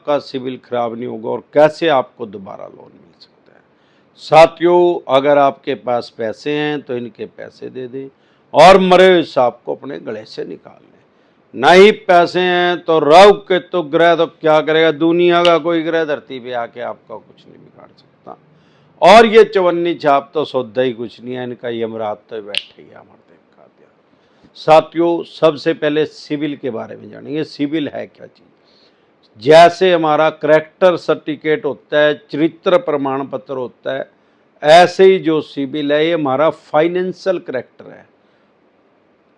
आपका सिविल खराब नहीं होगा और कैसे आपको दोबारा लोन मिल सकता है। साथियों, अगर आपके पास पैसे हैं तो इनके पैसे दे दें और मरे हुए सांप को अपने गले से निकाल लें। नहीं पैसे हैं तो रव के तो ग्रह तो क्या करेगा, दुनिया का कोई ग्रह धरती पे आके आपका कुछ नहीं बिगाड़ सकता। और ये चवन्नी छाप तो सौदा ही कुछ नहीं है, इनका यमराज तो बैठे ही हमारे देखा दिया। साथियों, सबसे पहले सिविल के बारे में जानेंगे। सिविल है क्या चीज? जैसे हमारा करैक्टर सर्टिफिकेट होता है, चरित्र प्रमाण पत्र होता है, ऐसे ही जो सिविल है ये हमारा फाइनेंशियल करैक्टर है,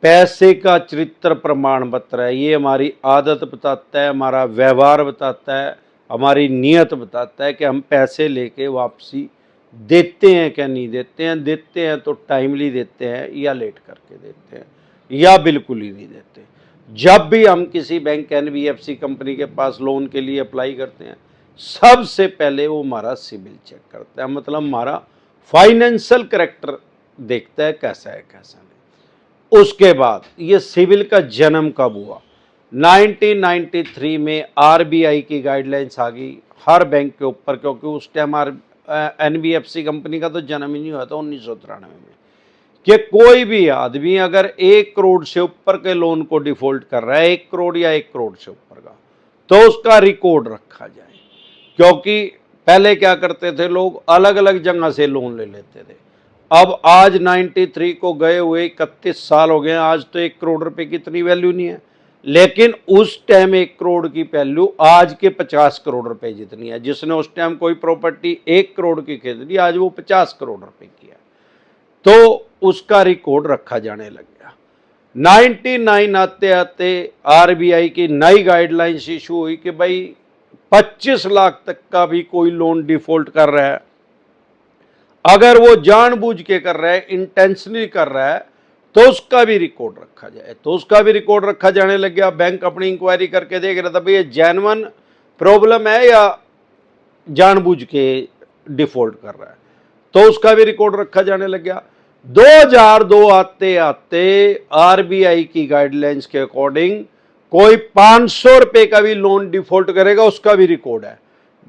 पैसे का चरित्र प्रमाण पत्र है। ये हमारी आदत बताता है, हमारा व्यवहार बताता है, हमारी नीयत बताता है कि हम पैसे लेके वापसी देते हैं क्या नहीं देते हैं। देते हैं तो टाइमली देते हैं या लेट करके देते हैं या बिल्कुल ही नहीं देते। जब भी हम किसी बैंक एनबीएफसी कंपनी के पास लोन के लिए अप्लाई करते हैं, सबसे पहले वो हमारा सिविल चेक करता है, मतलब हमारा फाइनेंशियल करैक्टर देखता है कैसा है कैसा नहीं। उसके बाद ये सिविल का जन्म कब हुआ? 1993 में आरबीआई की गाइडलाइंस आ गई हर बैंक के ऊपर, क्योंकि उस टाइम एनबीएफसी कंपनी का तो जन्म ही नहीं हुआ था 1993 में, कि कोई भी आदमी अगर 1 करोड़ से ऊपर के लोन को डिफॉल्ट कर रहा है, 1 करोड़ या 1 करोड़ से ऊपर का, तो उसका रिकॉर्ड रखा जाए। क्योंकि पहले क्या करते थे लोग, अलग अलग जगह से लोन ले लेते थे। अब आज 93 को गए हुए 31 साल हो गए, आज तो 1 करोड़ रुपए की इतनी वैल्यू नहीं है, लेकिन उस टाइम 1 करोड़ की वैल्यू आज के 50 करोड़ रुपए जितनी है। जिसने उस टाइम कोई प्रॉपर्टी 1 करोड़ की खरीदी, आज वो 50 करोड़ रुपए की है, तो उसका रिकॉर्ड रखा जाने लग गया। 99 आते आते आरबीआई की नई गाइडलाइंस इशू हुई कि भाई 25 लाख तक का भी कोई लोन डिफॉल्ट कर रहा है, अगर वो जानबूझ के कर रहा है, इंटेंशनली कर रहा है, तो उसका भी रिकॉर्ड रखा जाए। तो उसका भी रिकॉर्ड रखा जाने लग गया। बैंक अपनी इंक्वायरी करके देख रहा था भाई ये जेन्युइन प्रॉब्लम है या जानबूझ के डिफॉल्ट कर रहा है, तो उसका भी रिकॉर्ड रखा जाने लग गया। 2002 आते आते आरबीआई की गाइडलाइंस के अकॉर्डिंग कोई 500 रुपए का भी लोन डिफॉल्ट करेगा, उसका भी रिकॉर्ड है।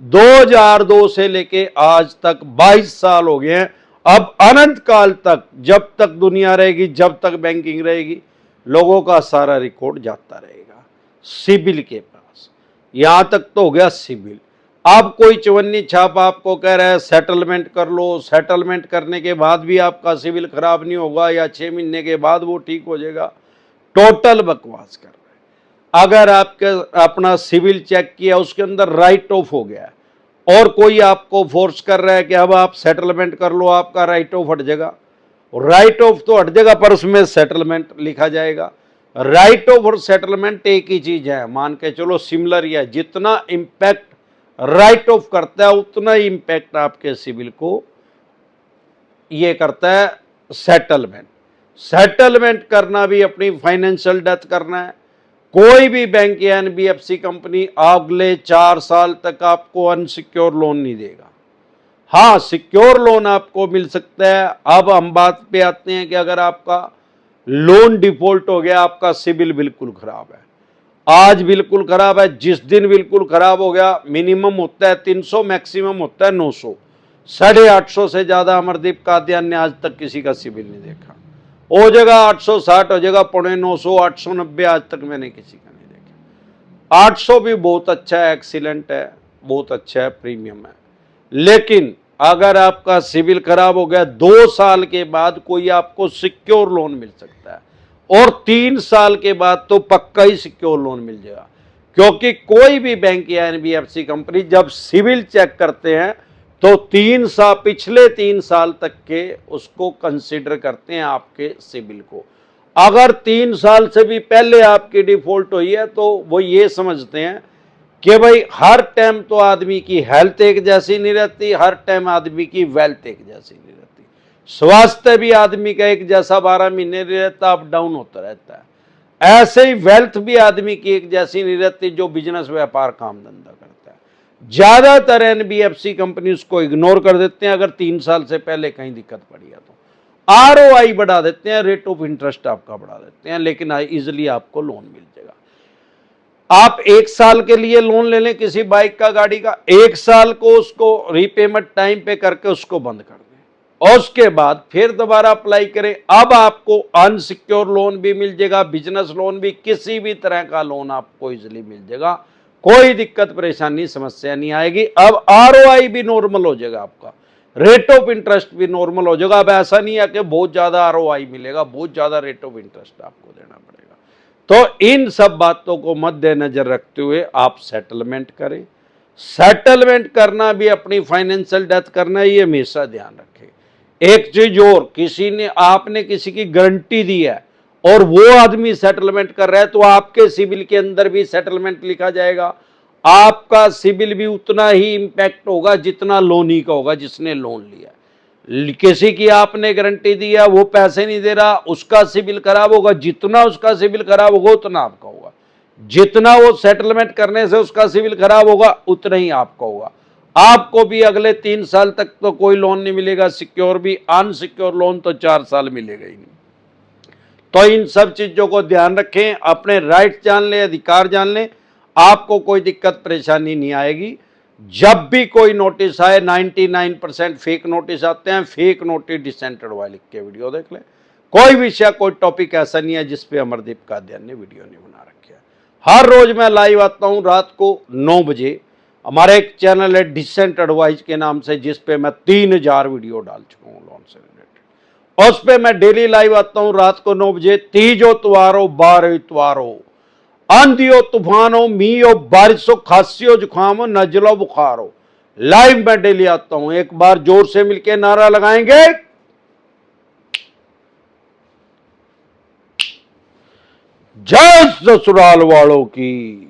2002 से लेके आज तक 22 साल हो गए हैं। अब अनंत काल तक, जब तक दुनिया रहेगी, जब तक बैंकिंग रहेगी, लोगों का सारा रिकॉर्ड जाता रहेगा सिविल के पास। यहां तक तो हो गया सिविल। अब कोई चवन्नी छाप आपको कह रहा है सेटलमेंट कर लो, सेटलमेंट करने के बाद भी आपका सिविल खराब नहीं होगा या 6 महीने के बाद वो ठीक हो जाएगा, टोटल बकवास कर रहा है। अगर आपके अपना सिविल चेक किया, उसके अंदर राइट ऑफ हो गया और कोई आपको फोर्स कर रहा है कि अब आप सेटलमेंट कर लो, आपका राइट ऑफ हट जाएगा, राइट ऑफ तो हट जाएगा पर उसमें सेटलमेंट लिखा जाएगा। राइट ऑफ और सेटलमेंट एक ही चीज है, मान के चलो सिमिलर ही है। जितना इंपैक्ट राइट ऑफ करता है उतना ही इंपैक्ट आपके सिविल को ये करता है सेटलमेंट। सेटलमेंट करना भी अपनी फाइनेंशियल डेथ करना है। कोई भी बैंक या एनबीएफसी कंपनी अगले 4 साल तक आपको अनसिक्योर लोन नहीं देगा। हाँ, सिक्योर लोन आपको मिल सकता है। अब हम बात पे आते हैं कि अगर आपका लोन डिफॉल्ट हो गया, आपका सिविल बिल्कुल खराब है, आज बिल्कुल खराब है, जिस दिन बिल्कुल खराब हो गया, मिनिमम होता है 300, मैक्सिमम होता है 900, 850 से ज्यादा अमरदीप कादियान ने आज तक किसी का सिविल नहीं देखा। हो जाएगा 860, हो जाएगा 950, 890, आज तक मैंने किसी का नहीं देखा। 800 भी बहुत अच्छा है, एक्सीलेंट है, बहुत अच्छा है, प्रीमियम है। लेकिन अगर आपका सिविल खराब हो गया, 2 साल के बाद कोई आपको सिक्योर लोन मिल सकता है और 3 साल के बाद तो पक्का ही सिक्योर लोन मिल जाएगा। क्योंकि कोई भी बैंक या एनबीएफसी कंपनी जब सिविल चेक करते हैं तो 3 साल, पिछले 3 साल तक के उसको कंसीडर करते हैं आपके सिविल को। अगर 3 साल से भी पहले आपकी डिफॉल्ट हुई है तो वो ये समझते हैं कि भाई हर टाइम तो आदमी की हेल्थ एक जैसी नहीं रहती, हर टाइम आदमी की वेल्थ एक जैसी नहीं रहती, स्वास्थ्य भी आदमी का एक जैसा 12 महीने नहीं रहता, अप डाउन होता रहता है। ऐसे ही वेल्थ भी आदमी की एक जैसी नहीं रहती जो बिजनेस व्यापार काम धंधा करता है। ज्यादातर एनबीएफसी कंपनी उसको इग्नोर कर देते हैं अगर 3 साल से पहले कहीं दिक्कत पड़ी है तो। आरओआई बढ़ा देते हैं, रेट ऑफ इंटरेस्ट आपका बढ़ा देते हैं, लेकिन इजिली आपको लोन मिल जाएगा। आप 1 साल के लिए लोन ले लें किसी बाइक का, गाड़ी का, 1 साल को उसको रीपेमेंट टाइम पे करके उसको बंद कर दें और उसके बाद फिर दोबारा अप्लाई करें। अब आपको अनसिक्योर लोन भी मिल जाएगा, बिजनेस लोन भी, किसी भी तरह का लोन आपको इजीली मिल जाएगा, कोई दिक्कत परेशानी समस्या नहीं आएगी। अब आरओआई भी नॉर्मल हो जाएगा, आपका रेट ऑफ इंटरेस्ट भी नॉर्मल हो जाएगा। अब ऐसा नहीं है कि बहुत ज्यादा आरओआई मिलेगा, बहुत ज्यादा रेट ऑफ इंटरेस्ट आपको देना पड़ेगा। तो इन सब बातों को मद्देनजर रखते हुए आप सेटलमेंट करें। सेटलमेंट करना भी अपनी फाइनेंशियल डेथ करना, ये हमेशा ध्यान रखें। एक चीज और, किसी ने, आपने किसी की गारंटी दी है और वो आदमी सेटलमेंट कर रहा है, तो आपके सिविल के अंदर भी सेटलमेंट लिखा जाएगा। आपका सिविल भी उतना ही इंपैक्ट होगा जितना लोनी का होगा, जिसने लोन लिया। किसी की आपने गारंटी दी है, वो पैसे नहीं दे रहा, उसका सिविल खराब होगा, जितना उसका सिविल खराब होगा उतना आपका होगा, जितना वो सेटलमेंट करने से उसका सिविल खराब होगा उतना ही आपका होगा। आपको भी अगले 3 साल तक तो कोई लोन नहीं मिलेगा, सिक्योर भी, अनसिक्योर लोन तो 4 साल मिलेगा ही नहीं। तो इन सब चीजों को ध्यान रखें, अपने राइट जान लें, अधिकार जान लें, आपको कोई दिक्कत परेशानी नहीं आएगी। जब भी कोई नोटिस आए, 99% फेक नोटिस आते हैं, फेक नोटिस डिसेंट एडवाइस लिख के वीडियो देख लें। कोई विषय, कोई टॉपिक ऐसा नहीं है जिसपे अमरदीप कादियान ने वीडियो नहीं बना रखी है। हर रोज मैं लाइव आता हूं रात को 9 बजे। हमारा एक चैनल है डिसेंट एडवाइस के नाम से, जिसपे मैं 3000 वीडियो डाल चुका हूँ लोन से रिलेटेड। उस पर मैं डेली लाइव आता हूं रात को 9 बजे। तीजो त्योहार हो, 12 इतवार हो, आंधी हो, तूफान हो, मीह हो, बारिश हो, खांसी हो, जुकाम हो, नजलो, बुखार हो, लाइव में डेली आता हूं। एक बार जोर से मिलकर नारा लगाएंगे, जय ससुराल वालों की।